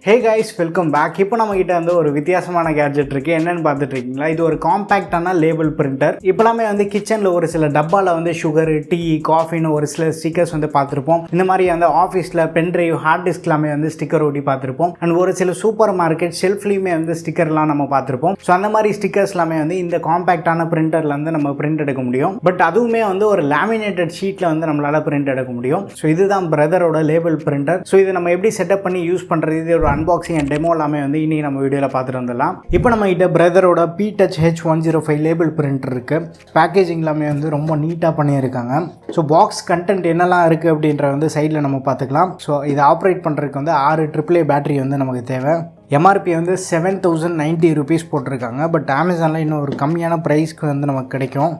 Hey guys, welcome back. இப்போ நம்ம கிட்ட வந்து ஒரு வித்தியாசமான கேட்ஜெட் இருக்கு. என்னன்னு பார்த்துட்டு இருக்கீங்களா? இது ஒரு காம்பாக்டான லேபிள் பிரிண்டர். இப்போலாமே வந்து கிச்சனில் ஒரு சில டப்பாவில் வந்து சுகர், டீ, காஃபின்னு ஒரு சில ஸ்டிக்கர்ஸ் வந்து பார்த்துருப்போம். இந்த மாதிரி வந்து ஆஃபீஸில் பென்ட்ரைவ், ஹார்ட் டிஸ்க் எல்லாமே வந்து ஸ்டிக்கர் ஒட்டி பார்த்துருப்போம். அண்ட் ஒரு சில சூப்பர் மார்க்கெட் ஷெல்ஃப்லையுமே வந்து ஸ்டிக்கர்லாம் நம்ம பார்த்துருப்போம். ஸோ அந்த மாதிரி ஸ்டிக்கர்ஸ் எல்லாமே வந்து இந்த காம்பாக்டான பிரிண்டரில் வந்து நம்ம பிரிண்ட் எடுக்க முடியும். பட் அதுவுமே வந்து ஒரு லேமினேட்டட் ஷீட்டில் வந்து நம்மளால் பிரிண்ட் எடுக்க முடியும். ஸோ இதுதான் பிரதரோட லேபிள் பிரிண்டர். ஸோ இதை நம்ம எப்படி செட்டப் பண்ணி யூஸ் பண்ணுறது, இது ஒரு அன்பாக்சிங் அண்ட் டெமோ எல்லாமே வந்து இன்னைக்கு நம்ம வீடியோவில் பார்த்துட்டு வந்துடலாம். இப்போ நம்ம கிட்ட பிரதரோட Ptouch PT-H105 லேபிள் பிரிண்டர் இருக்கு. பேக்கேஜிங் எல்லாமே வந்து ரொம்ப நீட்டாக பண்ணியிருக்காங்க. ஸோ பாக்ஸ் கண்டென்ட் என்னெல்லாம் இருக்குது அப்படின்ற வந்து சைடில் நம்ம பார்த்துக்கலாம். ஸோ இதை ஆப்ரேட் பண்ணுறதுக்கு வந்து 6 AAA பேட்டரி வந்து நமக்கு தேவை. எம்ஆர்பி வந்து 7090 ரூபீஸ் போட்டிருக்காங்க. பட் அமேசானில் இன்னும் ஒரு கம்மியான ப்ரைஸ்க்கு வந்து நமக்கு கிடைக்கும்.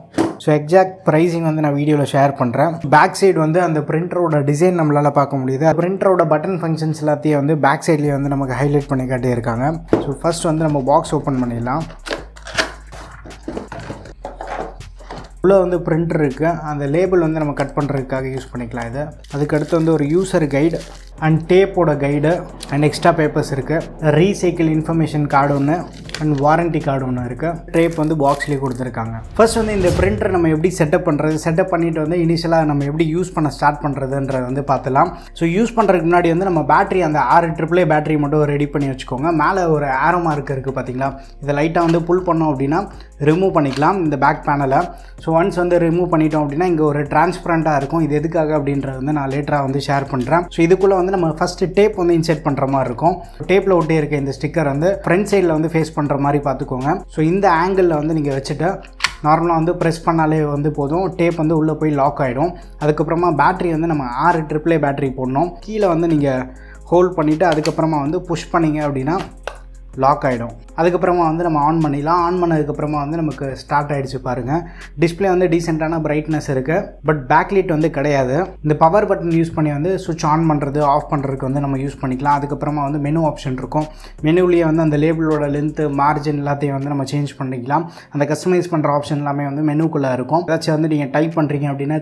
ஸோ எக்ஸாக்ட் ப்ரைஸிங் வந்து நான் வீடியோவில் ஷேர் பண்ணுறேன். பேக் சைடு வந்து அந்த பிரிண்டரோட டிசைன் நம்மளால் பார்க்க முடியுது. பிரிண்டரோட பட்டன் ஃபங்க்ஷன்ஸ் எல்லாத்தையும் வந்து பேக் சைட்லேயே வந்து நமக்கு ஹைலைட் பண்ணி காட்டியிருக்காங்க. ஸோ ஃபர்ஸ்ட் வந்து நம்ம பாக்ஸ் ஓப்பன் பண்ணிடலாம். உள்ளே வந்து பிரிண்டர் இருக்குது. அந்த லேபிள் வந்து நம்ம கட் பண்ணுறதுக்காக யூஸ் பண்ணிக்கலாம் இது. அதுக்கடுத்து வந்து ஒரு யூசர் கைடு அண்ட் டேப்போட கைடு அண்ட் எக்ஸ்ட்ரா பேப்பர்ஸ் இருக்குது. ரீசைக்கிள் இன்ஃபர்மேஷன் கார்டு ஒன்று அண்ட் வாரண்டி கார்டு ஒன்று இருக்குது. டேப் வந்து பாக்ஸ்லேயே கொடுத்துருக்காங்க. ஃபர்ஸ்ட் வந்து இந்த பிரிண்டர் நம்ம எப்படி செட்டப் பண்ணுறது, செட்டப் பண்ணிவிட்டு வந்து இனிஷியலாக நம்ம எப்படி யூஸ் பண்ண ஸ்டார்ட் பண்ணுறதுன்றதை வந்து பார்த்துலாம். ஸோ யூஸ் பண்ணுறதுக்கு முன்னாடி வந்து நம்ம பேட்டரி அந்த 6 AAA பேட்டரி மட்டும் ரெடி பண்ணி வச்சுக்கோங்க. மேலே ஒரு ஆரோ மார்க் இருக்குது பார்த்தீங்களா, இதை லைட்டாக வந்து புல் பண்ணோம் அப்படின்னா ரிமூவ் பண்ணிக்கலாம் இந்த பேக் பேனலை. ஸோ ஒன்ஸ் வந்து ரிமூவ் பண்ணிட்டோம் அப்படின்னா இங்கே ஒரு டிரான்ஸ்பரண்ட்டாக இருக்கும். இது எதுக்காக அப்படின்றது வந்து நான் லேட்டராக வந்து ஷேர் பண்ணுறேன். ஸோ இதுக்குள்ளே வந்து நம்ம ஃபஸ்ட்டு டேப் வந்து இன்செர்ட் பண்ணுற மாதிரி இருக்கும். டேப்பில் ஒட்டி இருக்க இந்த ஸ்டிக்கர் வந்து ஃப்ரண்ட் சைடில் வந்து ஃபேஸ் பண்ணுற மாதிரி பார்த்துக்கோங்க. ஸோ இந்த ஆங்கிளில் வந்து நீங்கள் வச்சுட்டு நார்மலாக வந்து ப்ரெஸ் பண்ணாலே வந்து போதும். டேப் வந்து உள்ளே போய் லாக் ஆகிடும். அதுக்கப்புறமா பேட்டரி வந்து நம்ம 6 AAA பேட்டரி போடணும். கீழே வந்து நீங்கள் ஹோல்ட் பண்ணிவிட்டு அதுக்கப்புறமா வந்து புஷ் பண்ணிங்க அப்படின்னா லாக் ஆகிடும். அதுக்கப்புறமா வந்து நம்ம ஆன் பண்ணிடலாம். ஆன் பண்ணதுக்கப்புறமா வந்து நமக்கு ஸ்டார்ட் ஆகிடுச்சு பாருங்கள். டிஸ்பிளே வந்து டீசெண்டான பிரைட்னஸ் இருக்குது. பட் பேக்லைட் வந்து கிடையாது. இந்த பவர் பட்டன் யூஸ் பண்ணி வந்து சுவிட்ச் ஆன் பண்ணுறது, ஆஃப் பண்ணுறதுக்கு வந்து நம்ம யூஸ் பண்ணிக்கலாம். அதுக்கப்புறமா வந்து மெனு ஆப்ஷன் இருக்கும். மெனுலேயே வந்து அந்த லேபிளோட லென்த்து, மார்ஜின் எல்லாத்தையும் வந்து நம்ம சேஞ்ச் பண்ணிக்கலாம். அந்த கஸ்டமைஸ் பண்ணுற ஆப்ஷன் எல்லாமே வந்து மெனுக்குள்ளே இருக்கும். ஏதாச்சும் வந்து நீங்கள் டைப் பண்ணுறீங்க அப்படின்னா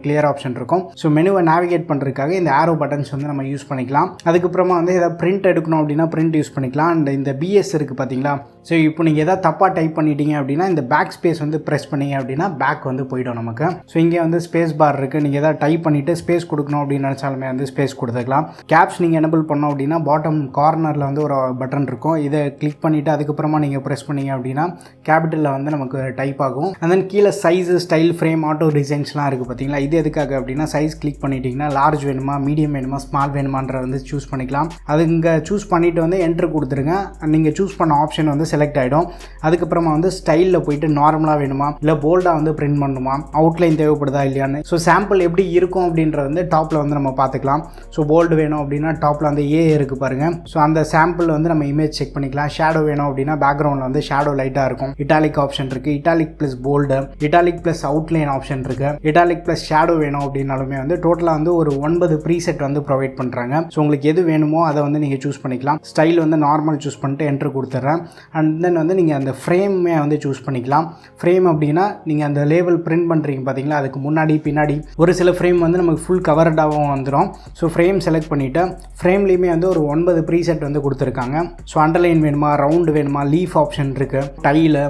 கிளியர் ஆப்ஷன் இருக்கும். ஸோ மெனுவை நேவிகேட் பண்ணுறதுக்காக இந்த ஆரோ பட்டன்ஸ் வந்து நம்ம யூஸ் பண்ணிக்கலாம். அதுக்கப்புறமா வந்து எதாவது பிரிண்ட் எடுக்கணும் அப்படின்னா பிரிண்ட் யூஸ் பண்ணிக்கலாம். அண்ட் இந்த பிஎஸ் இருக்குது பார்த்தீங்களா. ஸோ இப்போ நீங்கள் எதாவது தப்பாக டைப் பண்ணிட்டீங்க அப்படின்னா இந்த பேக் ஸ்பேஸ் வந்து ப்ரெஸ் பண்ணிங்க அப்படின்னா பேக் வந்து போய்டும் நமக்கு. ஸோ இங்கே வந்து ஸ்பேஸ் பார் இருக்குது. நீங்கள் எதாவது டைப் பண்ணிவிட்டு ஸ்பேஸ் கொடுக்கணும் அப்படின்னு நினச்சாலுமே வந்து ஸ்பேஸ் கொடுத்துக்கலாம். கேப்ஸ் நீங்கள் எனபிள் பண்ணோம் அப்படின்னா பாட்டம் கார்னரில் வந்து ஒரு பட்டன் இருக்கும். இதை கிளிக் பண்ணிவிட்டு அதுக்கப்புறமா நீங்கள் ப்ரெஸ் பண்ணிங்க அப்படின்னா கேபிட்டலில் வந்து நமக்கு டைப் ஆகும். அண்ட் தென் கீழே சைஸு, ஸ்டைல், ஃப்ரேம், ஆட்டோ டிசைன்ஸ்லாம் இருக்குது பார்த்தீங்களா. இது எதுக்காக அப்படின்னா சைஸ் கிளிக் பண்ணிட்டீங்கன்னா லார்ஜ் வேணுமா, மீடியம் வேணுமா, ஸ்மால் வேணுமான்ற வந்து சூஸ் பண்ணிக்கலாம். அது இங்கே சூஸ் பண்ணிவிட்டு வந்து என்ட்ரு கொடுத்துருங்க. நீங்கள் சூஸ் பண்ண ஆப்ஷன் வந்து செலக்ட் ஆகிடும். அதுக்கப்புறமா வந்து ஸ்டைலில் போயிட்டு நார்மலாக வேணுமா இல்லை போல்டாக வந்து பிரிண்ட் பண்ணணுமா, அவுட்லைன் தேவைப்படுதா இல்லையான்னு. ஸோ சாம்பிள் எப்படி இருக்கும் அப்படின்றது வந்து டாப்பில் வந்து நம்ம பார்த்துக்கலாம். ஸோ போல்டு வேணும் அப்படின்னா டாப்பில் வந்து ஏ இருக்குது பாருங்கள். ஸோ அந்த சாம்பிள் வந்து நம்ம இமேஜ் செக் பண்ணிக்கலாம். ஷேடோ வேணும் அப்படின்னா பேக்ரவுண்டில் வந்து ஷேடோ லைட்டாக இருக்கும். இட்டாலிக் ஆப்ஷன் இருக்குது. Italic plus bold, italic plus outline option இருக்குது. இட்டாலிக் ப்ளஸ் ஷேடோ வேணும் அப்படின்னாலுமே வந்து டோட்டலாக வந்து ஒரு 9 ப்ரீசெட் வந்து ப்ரொவைட் பண்ணுறாங்க. ஸோ உங்களுக்கு எது வேணுமோ அதை வந்து நீங்கள் சூஸ் பண்ணிக்கலாம். ஸ்டைல் வந்து நார்மல் சூஸ் பண்ணிட்டு என்ட்ரு கொடுத்துட்றேன். அண்ட் தென் வந்து நீங்கள் அந்த ஃப்ரேமே வந்து சூஸ் பண்ணிக்கலாம். ஃப்ரேம் அப்படின்னா நீங்கள் அந்த லேபிள் பிரிண்ட் பண்ணுறீங்க பார்த்தீங்களா, அதுக்கு முன்னாடி பின்னாடி ஒரு சில ஃப்ரேம் வந்து நமக்கு ஃபுல் கவர்டாகவும் வந்துடும். ஸோ ஃப்ரேம் செலக்ட் பண்ணிவிட்டு ஃப்ரேம்லேயுமே வந்து ஒரு 9 ப்ரீசெட் வந்து கொடுத்துருக்காங்க. ஸோ அண்டர்லைன் வேணுமா, ரவுண்டு வேணுமா, லீஃப் ஆப்ஷன் இருக்குது, டைலு,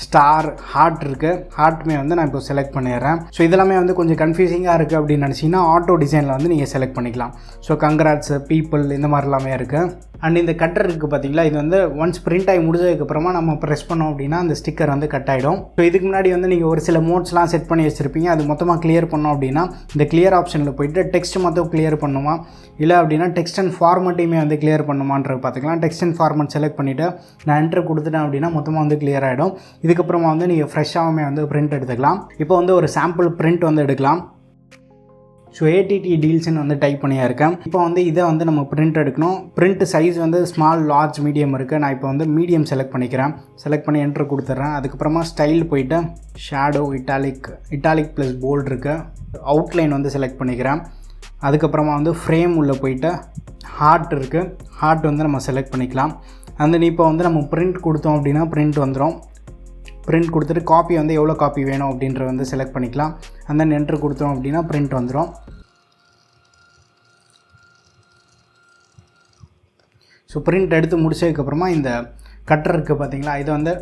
ஸ்டார், ஹார்ட் இருக்குது. ஹார்ட்டுமே வந்து நான் இப்போ செலக்ட் பண்ணிடுறேன். ஸோ இதெல்லாமே வந்து கொஞ்சம் கன்ஃபியூசிங்காக இருக்குது அப்படின்னு நினச்சிங்கன்னா ஆட்டோ டிசைனில் வந்து நீங்கள் செலக்ட் பண்ணிக்கலாம். ஸோ கங்க்ராட்ஸ், பீப்புள், இந்த மாதிரிலாமே இருக்குது. அண்ட் இந்த கட்டர் இருக்குது பார்த்தீங்களா, இது வந்து ஒன்ஸ் பிரிண்ட் ஆகி முடிஞ்சதுக்கப்புறமா நம்ம ப்ரெஸ் பண்ணோம் அப்படின்னா அந்த ஸ்டிக்கர் வந்து கட் ஆகிடும். ஸோ இதுக்கு முன்னாடி வந்து நீங்கள் ஒரு சில மோட்ஸ்லாம் செட் பண்ணி வச்சுருப்பீங்க. அது மொத்தமாக கிளியர் பண்ணோம் அப்படின்னா இந்த கிளியர் ஆப்ஷனில் போய்ட்டு டெக்ஸ்ட் மட்டும் கிளியர் பண்ணுமா, இல்லை அப்படின்னா டெக்ஸ்ட் அண்ட் ஃபார்மட்டையுமே வந்து கிளியர் பண்ணுமான்றது பார்த்துக்கலாம். டெக்ஸ்ட் அண்ட் ஃபார்மட் செலக்ட் பண்ணிவிட்டு நான் என்ட்ரு கொடுத்துட்டேன் அப்படின்னா மொத்தமாக வந்து கிளியர் ஆகிடும். இதுக்கப்புறமா வந்து நீங்கள் ஃப்ரெஷ்ஷாகவுமே வந்து பிரிண்ட் எடுத்துக்கலாம். இப்போ வந்து ஒரு சாம்பிள் பிரிண்ட் வந்து எடுக்கலாம். ஸோ ஏடிடி டீல்ஸ்ன்னு வந்து டைப் பண்ணியா இருக்கேன். இப்போ வந்து இதை வந்து நம்ம பிரிண்ட் எடுக்கணும். பிரிண்ட் சைஸ் வந்து ஸ்மால், லார்ஜ், மீடியம் இருக்குது. நான் இப்போ வந்து மீடியம் செலக்ட் பண்ணிக்கிறேன். செலக்ட் பண்ணி என்ட்ரு கொடுத்துட்றேன். அதுக்கப்புறமா ஸ்டைல் போயிட்டு ஷேடோ, இட்டாலிக் ப்ளஸ் போல்டு இருக்குது. அவுட்லைன் வந்து செலக்ட் பண்ணிக்கிறேன். அதுக்கப்புறமா வந்து ஃப்ரேம் உள்ளே போயிட்டு ஹார்ட் இருக்குது. ஹார்ட் வந்து நம்ம செலக்ட் பண்ணிக்கலாம். அந்த இப்போ வந்து நம்ம பிரிண்ட் கொடுத்தோம் அப்படின்னா பிரிண்ட் வந்துடும். பிரிண்ட் கொடுத்துட்டு காப்பி வந்து எவ்வளோ காப்பி வேணும் அப்படின்ற வந்து செலக்ட் பண்ணிக்கலாம். அந்த என்ட்ரு கொடுத்தோம் அப்படின்னா பிரிண்ட் வந்துடும். ஸோ பிரிண்ட் எடுத்து முடிச்சதுக்கப்புறமா இந்த கட்டர் இருக்குது பார்த்தீங்களா, இதை வந்து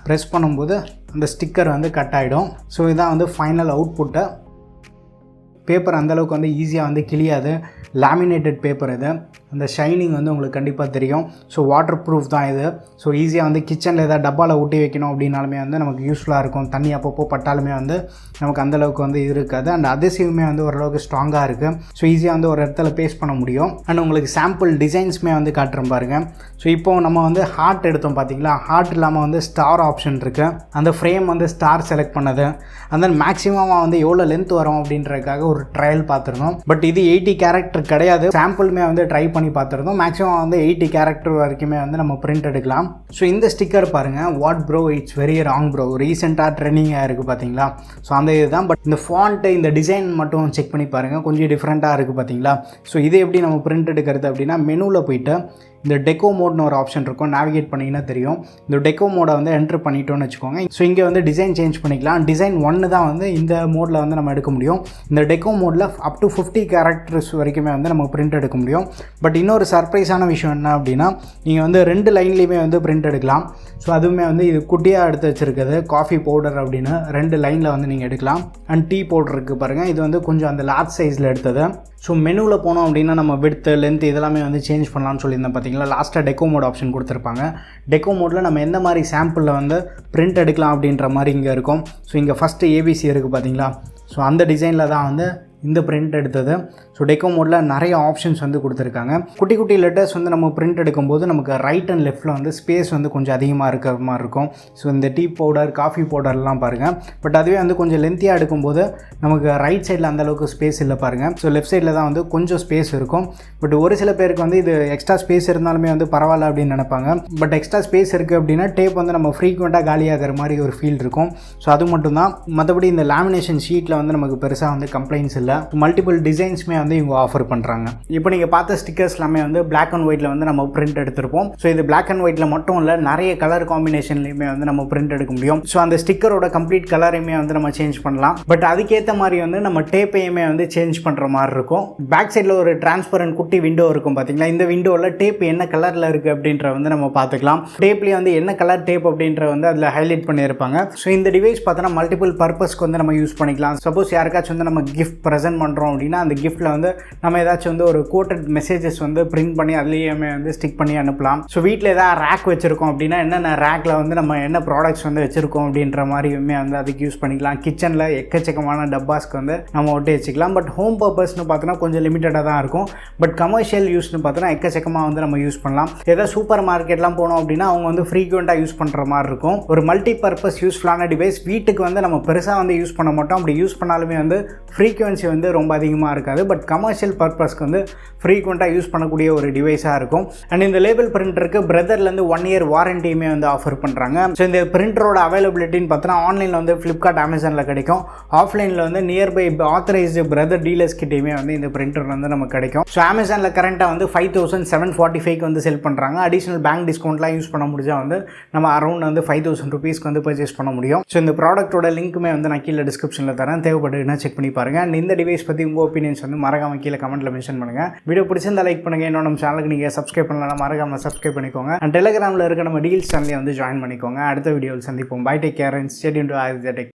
ப்ரெஸ் பண்ணும்போது அந்த ஸ்டிக்கர் வந்து கட் ஆகிடும். ஸோ இதான் வந்து ஃபைனல் அவுட்புட்டு. பேப்பர் அந்தளவுக்கு வந்து ஈஸியாக வந்து கிளியாது. லேமினேட்டட் பேப்பர் இது. அந்த ஷைனிங் வந்து உங்களுக்கு கண்டிப்பாக தெரியும். ஸோ வாட்டர் ப்ரூஃப் தான் இது. ஸோ ஈஸியாக வந்து கிச்சனில் ஏதாவது டப்பாவில் ஒட்டி வைக்கணும் அப்படின்னாலுமே வந்து நமக்கு யூஸ்ஃபுல்லாக இருக்கும். தண்ணி அப்பப்போ பட்டாலுமே வந்து நமக்கு அந்தளவுக்கு வந்து இருக்காது. அண்ட் அதேசிவுமே வந்து ஓரளவுக்கு ஸ்ட்ராங்காக இருக்குது. ஸோ ஈஸியாக வந்து ஒரு இடத்துல பேஸ்ட் பண்ண முடியும். அண்ட் உங்களுக்கு சாம்பிள் டிசைன்ஸுமே வந்து காட்டுறேன் பாருங்கள். ஸோ இப்போ நம்ம வந்து ஹார்ட் எடுத்தோம் பார்த்தீங்களா, ஹார்ட் இல்லாமல் வந்து ஸ்டார் ஆப்ஷன் இருக்குது. அந்த ஃப்ரேம் வந்து ஸ்டார் செலக்ட் பண்ணது. அண்ட் தென் மேக்ஸிமமாக வந்து எவ்வளோ லென்த் வரும் அப்படின்றதுக்காக ஒரு ட்ரையல் பார்த்துருந்தோம். பட் இது 80 கேரக்டர் கிடையாது. சாம்பிளுமே வந்து ட்ரை பண்ணி பார்த்துருந்தோம். மேக்ஸிமம் வந்து 80 கேரக்டர் வரைக்குமே வந்து நம்ம பிரிண்ட் எடுக்கலாம். ஸோ இந்த ஸ்டிக்கர் பாருங்கள், what bro it's very wrong bro, ரீசெண்டாக ட்ரெண்டிங்காக இருக்குது பார்த்தீங்களா. ஸோ அந்த இதுதான். பட் இந்த ஃபாண்ட்டு இந்த டிசைன் மட்டும் செக் பண்ணி பாருங்கள், கொஞ்சம் டிஃப்ரெண்ட்டாக இருக்குது பார்த்தீங்களா. ஸோ இது எப்படி நம்ம பிரிண்ட் எடுக்கிறது அப்படின்னா, மெனுவில் போயிட்டு இந்த டெக்கோ மோட்னு ஒரு ஆப்ஷன் இருக்கும். நேவிகேட் பண்ணிங்கன்னா தெரியும். இந்த டெக்கோ மோடை வந்து என்ட்ரு பண்ணிட்டோன்னு வச்சுக்கோங்க. ஸோ இங்கே வந்து டிசைன் சேஞ்ச் பண்ணிக்கலாம். டிசைன் 1 தான் வந்து இந்த மோடில் வந்து நம்ம எடுக்க முடியும். இந்த டெக்கோ மோடில் அப் டு 50 கேரக்டர்ஸ் வரைக்குமே வந்து நம்ம பிரிண்ட் எடுக்க முடியும். பட் இன்னொரு சர்ப்ரைஸான விஷயம் என்ன அப்படின்னா, நீங்கள் வந்து 2 லைன்லேயுமே வந்து பிரிண்ட் எடுக்கலாம். ஸோ அதுவுமே வந்து இது குட்டியாக எடுத்து வச்சுருக்குது காஃபி பவுடர் அப்படின்னு 2 லைனில் வந்து நீங்கள் எடுக்கலாம். அண்ட் டீ பவுடர் இருக்குது பாருங்கள், இது வந்து கொஞ்சம் அந்த லார்ஜ் சைஸில் எடுத்தது. ஸோ மெனுவில் போனோம் அப்படின்னா நம்ம விட்த் லென்த் இதெல்லாமே வந்து சேஞ்ச் பண்ணலாம்னு சொல்லியிருந்தேன் பார்த்தீங்களா. லாஸ்ட்டாக டெக்கோ மோட் ஆப்ஷன் கொடுத்துருப்பாங்க. டெக்கோ மோடில் நம்ம எந்த மாதிரி சாம்பிளில் வந்து பிரிண்ட் எடுக்கலாம் அப்படின்ற மாதிரி இங்கே இருக்கும். ஸோ இங்கே ஃபஸ்ட்டு ஏபிசி இருக்குது பார்த்தீங்களா. ஸோ அந்த டிசைனில் தான் வந்து இந்த பிரிண்ட் எடுத்தது. ஸோ டெக்கோ மோடில் நிறைய ஆப்ஷன்ஸ் வந்து கொடுத்துருக்காங்க. குட்டி குட்டி லெட்டர்ஸ் வந்து நம்ம பிரிண்ட் எடுக்கும்போது நமக்கு ரைட் அண்ட் லெஃப்ட்டில் வந்து ஸ்பேஸ் வந்து கொஞ்சம் அதிகமாக இருக்கிற மாதிரி இருக்கும். ஸோ இந்த டீ பவுடர் காஃபி பவுடர்லாம் பாருங்கள். பட் அதுவே வந்து கொஞ்சம் லென்த்தியாக எடுக்கும்போது நமக்கு ரைட் சைடில் அந்தளவுக்கு ஸ்பேஸ் இல்லை பாருங்கள். ஸோ லெஃப்ட் சைடில் தான் வந்து கொஞ்சம் ஸ்பேஸ் இருக்கும். பட் ஒரு சில பேருக்கு வந்து இது எக்ஸ்ட்ரா ஸ்பேஸ் இருந்தாலுமே வந்து பரவாயில்ல அப்படின்னு நினைப்பாங்க. பட் எக்ஸ்ட்ரா ஸ்பேஸ் இருக்குது அப்படின்னா டேப் வந்து நம்ம ஃப்ரீக்வெண்ட்டாக காலியாகிற மாதிரி ஒரு ஃபீல் இருக்கும். ஸோ அது மட்டும் தான். மற்றபடி இந்த லேமினேஷன் ஷீட்டில் வந்து நமக்கு பெருசாக வந்து கம்ப்ளைண்ட்ஸ் இல்லை. மல்டிபிள் டிசைன்ஸுமே வந்து இவங்க ஆஃபர் பண்ணுறாங்க. இப்போ நீங்கள் பார்த்த ஸ்டிக்கர்ஸ் எல்லாமே வந்து பிளாக் அண்ட் ஒயிட்டில் வந்து நம்ம பிரிண்ட் எடுத்திருப்போம். ஸோ இது பிளாக் அண்ட் ஒயிட்டில் மட்டும் இல்லை, நிறைய கலர் காம்பினேஷன்லையுமே வந்து நம்ம பிரிண்ட் எடுக்க முடியும். ஸோ அந்த ஸ்டிக்கரோட கம்ப்ளீட் கலரையுமே வந்து நம்ம சேஞ்ச் பண்ணலாம். பட் அதுக்கேற்ற மாதிரி வந்து நம்ம டேப்பையுமே வந்து சேஞ்ச் பண்ணுற மாதிரி இருக்கும். பேக் சைடில் ஒரு டிரான்ஸ்பரண்ட் குட்டி விண்டோ இருக்கும் பார்த்தீங்களா. இந்த விண்டோவில் டேப் என்ன கலரில் இருக்குது அப்படின்ற வந்து நம்ம பார்த்துக்கலாம். டேப்லேயே வந்து என்ன கலர் டேப் அப்படின்ற வந்து அதில் ஹைலைட் பண்ணியிருப்பாங்க. ஸோ இந்த டிவைஸ் பார்த்தோன்னா மல்டிபிள் பர்பஸ்க்கு வந்து நம்ம யூஸ் பண்ணிக்கலாம். சப்போஸ் யாருக்காச்சும் வந்து நம்ம கிஃப்ட் ப்ரெசென்ட் பண்ணுறோம் அப்படின்னா அந்த கிஃப்ட்டில் வந்து நம்ம ஏதாச்சும் வந்து ஒரு கோட்டட் மெசேஜஸ் வந்து பிரிண்ட் பண்ணி அதுலேயுமே வந்து ஸ்டிக் பண்ணி அனுப்பலாம். ஸோ வீட்டில் ஏதாவது ரேக் வச்சுருக்கோம் அப்படின்னா என்னென்ன ரேக்கில் வந்து நம்ம என்ன ப்ராடக்ட்ஸ் வந்து வச்சுருக்கோம் அப்படின்ற மாதிரியுமே வந்து அதுக்கு யூஸ் பண்ணிக்கலாம். கிச்சனில் எக்கச்சக்கமான டப்பாஸ்க்கு வந்து நம்ம ஒட்டி வச்சுக்கலாம். பட் ஹோம் பர்பஸ்னு பார்த்தோன்னா கொஞ்சம் லிமிட்டடாக தான் இருக்கும். பட் கமர்ஷியல் யூஸ்னு பார்த்தோன்னா எக்கச்சக்கமாக வந்து நம்ம யூஸ் பண்ணலாம். ஏதாவது சூப்பர் மார்க்கெட்லாம் போனோம் அப்படின்னா அவங்க வந்து ஃப்ரீக்வெண்ட்டாக யூஸ் பண்ணுற மாதிரி இருக்கும். ஒரு மல்டி பர்பஸ் யூஸ்ஃபுல்லான டிவைஸ். வீட்டுக்கு வந்து நம்ம பெருசாக வந்து யூஸ் பண்ண மாட்டோம். அப்படி யூஸ் பண்ணாலுமே வந்து ஃப்ரீக்வன்சி வந்து ரொம்ப அதிகமாக இருக்காது. பட் கமர்ஷியல் பர்பஸ்க்கு வந்து ஃப்ரீக்வெண்ட்டாக யூஸ் பண்ணக்கூடிய ஒரு டிவைஸாக இருக்கும். அண்ட் இந்த லேபிள் பிரிண்டருக்கு பிரதர்லேருந்து 1 இயர் வாரண்டியுமே வந்து ஆஃபர் பண்ணுறாங்க. ஸோ இந்த பிரிண்டரோட அவைலபிலிட்டின்னு பார்த்தோன்னா ஆன்லைனில் வந்து ஃப்ளிப்கார்ட் அமேசானில் கிடைக்கும். ஆஃப்லைனில் வந்து நியர்பை ஆத்தரைஸ்டு பிரதர் டீலர்ஸ் கிட்டேயுமே வந்து இந்த பிரிண்டர் வந்து நமக்கு கிடைக்கும். ஸோ அமேசானில் கரண்ட்டாக வந்து 5745 வந்து செல் பண்ணுறாங்க. அடிஷனல் பேங்க் டிஸ்கவுண்ட்லாம் யூஸ் பண்ண முடிஞ்சால் வந்து நம்ம அரௌண்ட் வந்து 5000 ருபீஸ்க்கு வந்து பர்ச்சேஸ் பண்ண முடியும். ஸோ இந்த ப்ராடக்ட்டோட லிங்க்குமே வந்து நான் கீழே டிஸ்கிரிப்ஷனில் தரேன், தேவைப்படுதுன்னா செக் பண்ணி பாருங்கள். அண்ட் இந்த டிவைஸ் பற்றி உங்கள் ஒப்பீனியன்ஸ் வந்து மறக்காம கீழே கமெண்ட்டில் மென்ஷன் பண்ணுங்கள். வீடியோ பிடிச்சிருந்தா லைக் பண்ணுங்கள். இன்னும் நம்ம சேனலுக்கு நீங்கள் சப்ஸ்கிரைப் பண்ணலாம், மறக்காம சப்ஸ்கிரைப் பண்ணிக்கோங்க. அண்ட் டெலிகிராமில் இருக்க நம்ம டீல்ஸ் சேனலையும் வந்து ஜாயின் பண்ணிக்கோங்க. அடுத்த வீடியோவில் சந்திப்போம். Bye, take care and stay tuned to tech.